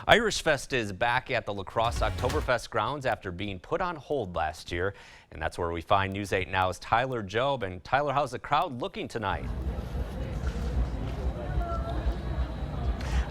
Irishfest is back at the La Crosse Oktoberfest grounds after being put on hold last year. And that's where we find News 8 Now's Tyler Jobe. And Tyler, how's the crowd looking tonight?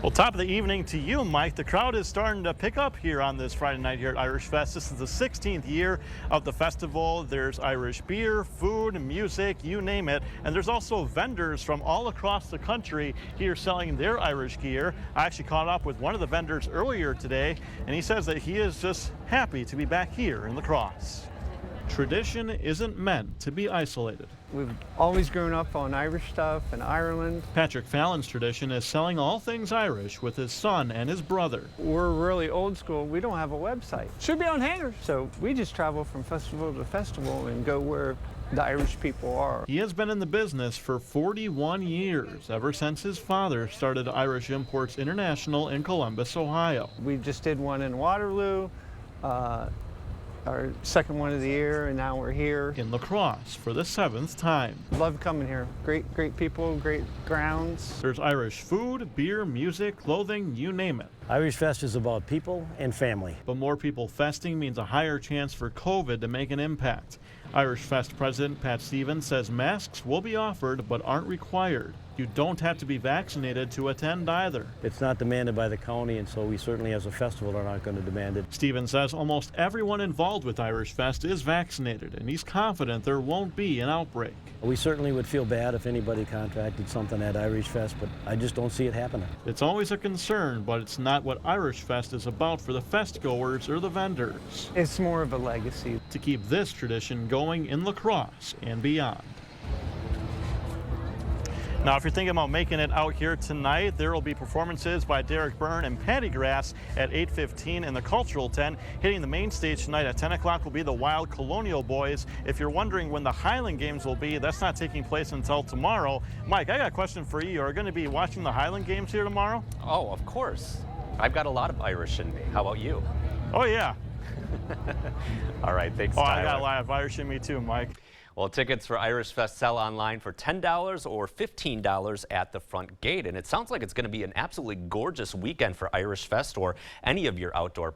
Well, top of the evening to you, Mike. The crowd is starting to pick up here on this Friday night here at Irishfest. This is the 16th year of the festival. There's Irish beer, food, music, you name it. And there's also vendors from all across the country here selling their Irish gear. I actually caught up with one of the vendors earlier today, and he says that he is just happy to be back here in La Crosse. Tradition isn't meant to be isolated. We've always grown up on Irish stuff in Ireland. Patrick Fallon's tradition is selling all things Irish with his son and his brother. We're really old school. We don't have a website. Should be on hangers. So we just travel from festival to festival and go where the Irish people are. He has been in the business for 41 years, ever since his father started Irish Imports International in Columbus, Ohio. We just did one in Waterloo. Our second one of the year, and now we're here in La Crosse for the 7th time. Love coming here. Great people, great grounds. There's Irish food, beer, music, clothing, you name it. Irishfest is about people and family. But more people festing means a higher chance for COVID to make an impact. Irishfest President Pat Stevens says masks will be offered but aren't required. You don't have to be vaccinated to attend either. It's not demanded by the county, and so we certainly as a festival are not going to demand it. Stevens says almost everyone involved with Irishfest is vaccinated, and he's confident there won't be an outbreak. We certainly would feel bad if anybody contracted something at Irishfest, but I just don't see it happening. It's always a concern, but it's not what Irishfest is about for the festgoers or the vendors. It's more of a legacy. To keep this tradition going in La Crosse and beyond. Now, if you're thinking about making it out here tonight, there will be performances by Derek Byrne and Patty Grass at 8:15 in the Cultural Tent. Hitting the main stage tonight at 10 o'clock will be the Wild Colonial Boys. If you're wondering when the Highland Games will be, that's not taking place until tomorrow. Mike, I got a question for you. Are you going to be watching the Highland Games here tomorrow? Oh, of course. I've got a lot of Irish in me. How about you? Oh, yeah. All right, thanks, Oh, Tyler. I got a lot of Irish in me too, Mike. Well, tickets for Irishfest sell online for $10 or $15 at the front gate. And it sounds like it's going to be an absolutely gorgeous weekend for Irishfest or any of your outdoor